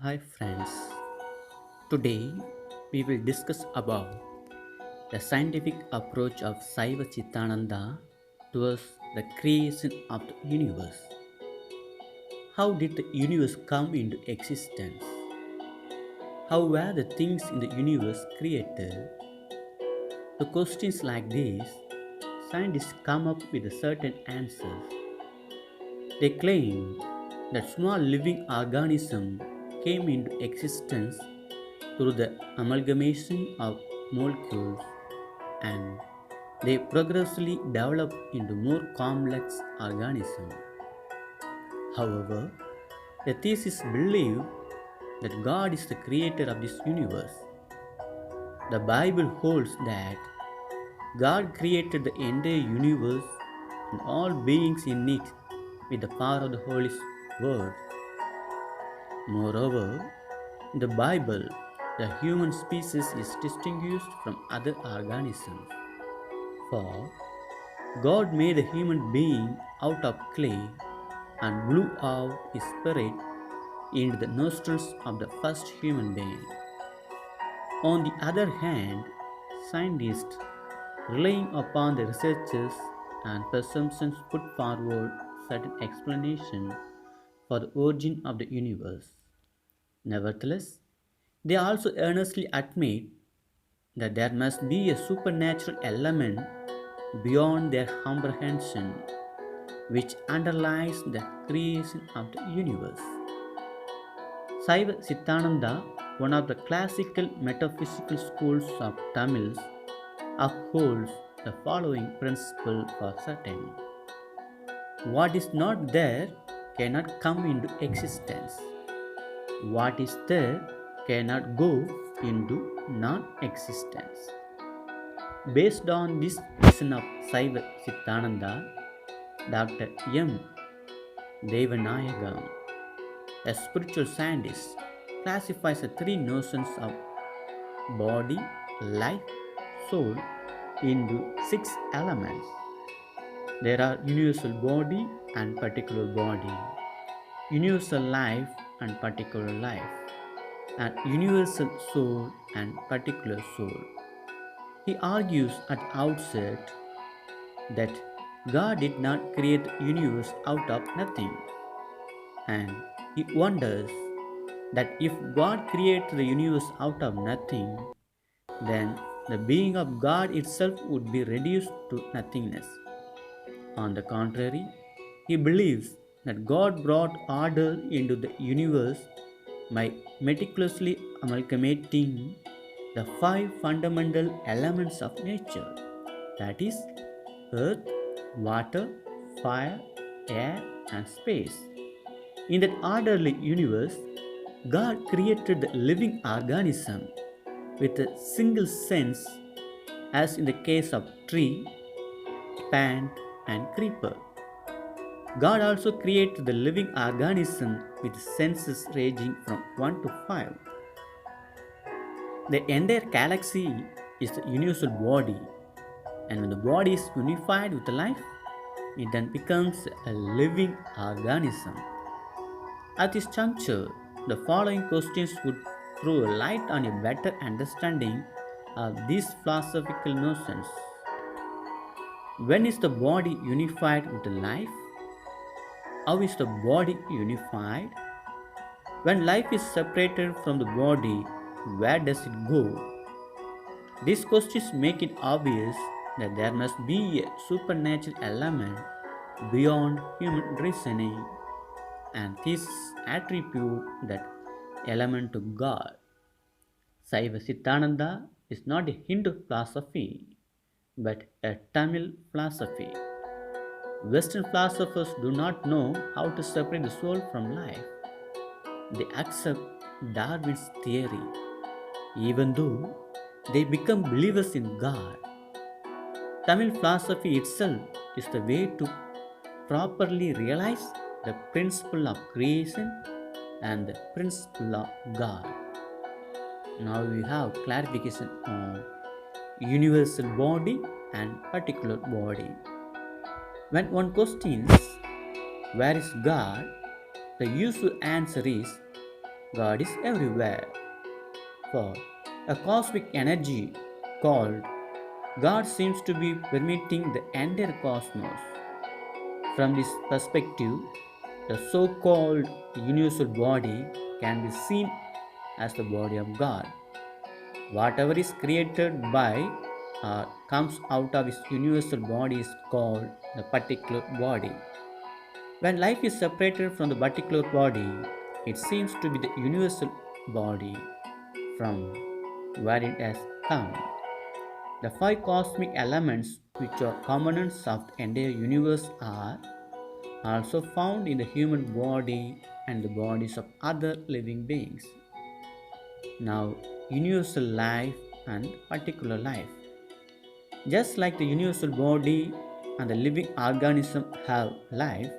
Hi friends. Today we will discuss about the scientific approach of Saiva Chittananda towards the creation of the universe. How did the universe come into existence? How were the things in the universe created? To questions like these, scientists come up with certain answers. They claim that small living organisms came into existence through the amalgamation of molecules and they progressively develop into more complex organisms. However, the thesis believes that God is the creator of this universe. The Bible holds that God created the entire universe and all beings in it with the power of the Holy Word. Moreover, in the Bible, the human species is distinguished from other organisms. For God made a human being out of clay and blew out his spirit into the nostrils of the first human being. On the other hand, scientists, relying upon the researches and presumptions, put forward certain explanations for the origin of the universe. Nevertheless, they also earnestly admit that there must be a supernatural element beyond their comprehension which underlies the creation of the universe. Saiva Sittananda, one of the classical metaphysical schools of Tamils, upholds the following principle for certain. What is not there cannot come into existence. What is there cannot go into non existence. Based on this vision of Saiva Sittananda, Dr. M. Devanayagam, a spiritual scientist, classifies the three notions of body, life, soul into six elements. There are universal body and particular body, universal life and particular life, and universal soul and particular soul. He argues at the outset that God did not create the universe out of nothing, and he wonders that if God created the universe out of nothing, then the being of God itself would be reduced to nothingness. On the contrary, he believes that God brought order into the universe by meticulously amalgamating the five fundamental elements of nature, that is, earth, water, fire, air, and space. In that orderly universe, God created the living organism with a single sense, as in the case of tree, plant, and creeper. God also created the living organism with senses ranging from 1 to 5. The entire galaxy is the universal body, and when the body is unified with life, it then becomes a living organism. At this juncture, the following questions would throw light on a better understanding of these philosophical notions. When is the body unified with life? How is the body unified? When life is separated from the body, where does it go? These questions make it obvious that there must be a supernatural element beyond human reasoning, and this attribute that element to God. Saiva Siddhananda is not a Hindu philosophy, but a Tamil philosophy. Western philosophers do not know how to separate the soul from life. They accept Darwin's theory, even though they become believers in God. Tamil philosophy itself is the way to properly realize the principle of creation and the principle of God. Now we have clarification on universal body and particular body. When one questions where is God, the usual answer is God is everywhere. For a cosmic energy called God seems to be permeating the entire cosmos. From this perspective, the so called universal body can be seen as the body of God. Whatever is created by or comes out of his universal body is called the particular body. When life is separated from the particular body, it seems to be the universal body from where it has come. The five cosmic elements, which are components of the entire universe, are also found in the human body and the bodies of other living beings. Now, universal life and particular life. Just like the universal body and the living organism have life,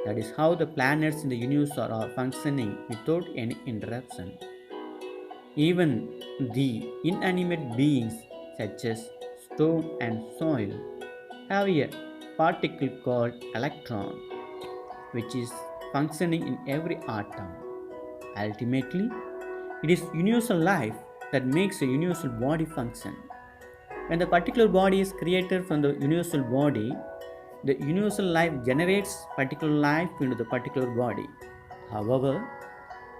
that is how the planets in the universe are functioning without any interruption. Even the inanimate beings such as stone and soil have a particle called electron, which is functioning in every atom. Ultimately, it is universal life that makes a universal body function. When the particular body is created from the universal body, the universal life generates particular life into the particular body. However,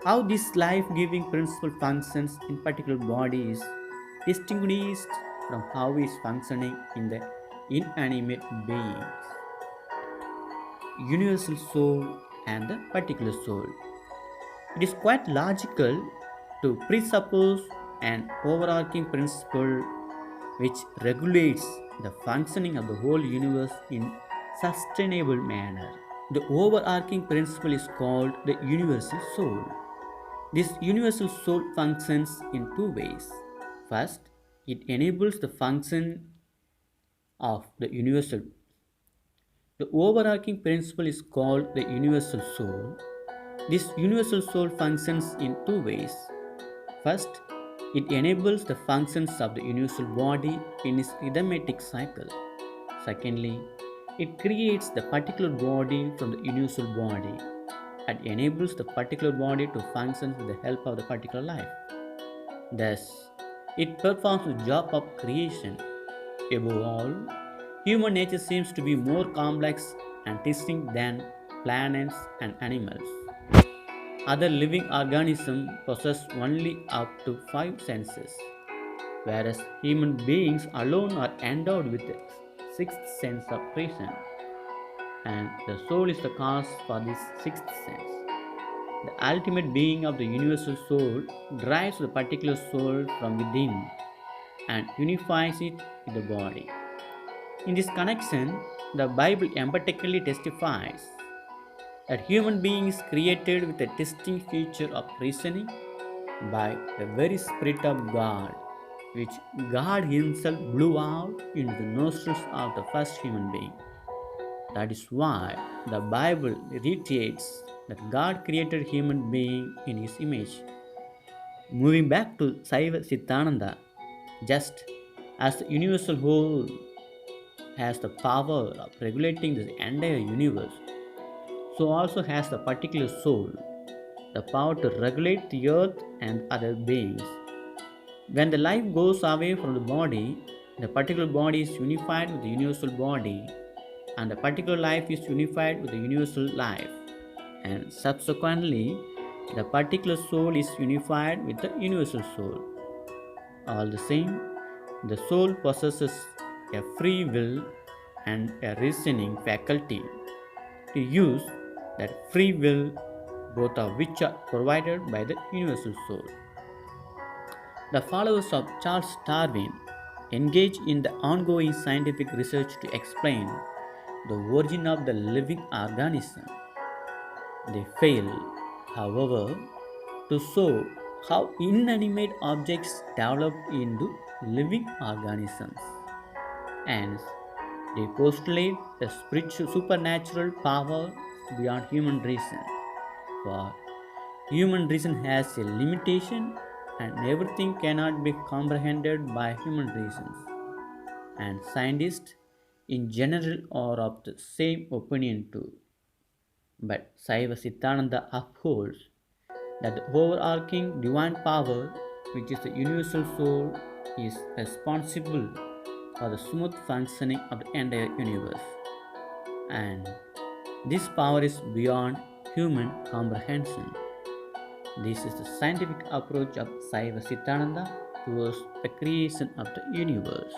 how this life giving principle functions in particular body is distinguished from how it is functioning in the inanimate beings. Universal soul and the particular soul. It is quite logical to presuppose an overarching principle which regulates the functioning of the whole universe in sustainable manner. The overarching principle is called the universal soul. This universal soul functions in two ways. First, it enables the function of the universal. The overarching principle is called the universal soul. This universal soul functions in two ways. First, it enables the functions of the universal body in its rhythmic cycle. Secondly, it creates the particular body from the universal body and enables the particular body to function with the help of the particular life. Thus, it performs the job of creation. Above all, human nature seems to be more complex and distinct than planets and animals. Other living organisms possess only up to five senses, whereas human beings alone are endowed with the sixth sense of reason, and the soul is the cause for this sixth sense. The ultimate being of the universal soul drives the particular soul from within and unifies it with the body. In this connection, the Bible emphatically testifies that human being is created with a distinct feature of reasoning by the very Spirit of God, which God Himself blew out into the nostrils of the first human being. That is why the Bible reiterates that God created human being in His image. Moving back to Saiva Sittananda, just as the universal whole has the power of regulating the entire universe, so also has the particular soul the power to regulate the earth and other beings. When the life goes away from the body, the particular body is unified with the universal body, and the particular life is unified with the universal life, and subsequently, the particular soul is unified with the universal soul. All the same, the soul possesses a free will and a reasoning faculty to use that free will, both of which are provided by the universal soul. The followers of Charles Darwin engage in the ongoing scientific research to explain the origin of the living organism. They fail, however, to show how inanimate objects develop into living organisms. Hence, they postulate a spiritual supernatural power beyond human reason. For human reason has a limitation and everything cannot be comprehended by human reasons. And scientists in general are of the same opinion too. But Saiva Siddhananda upholds that the overarching divine power, which is the universal soul, is responsible for the smooth functioning of the entire universe. And this power is beyond human comprehension. This is the scientific approach of Saiva Siddhananda towards the creation of the universe.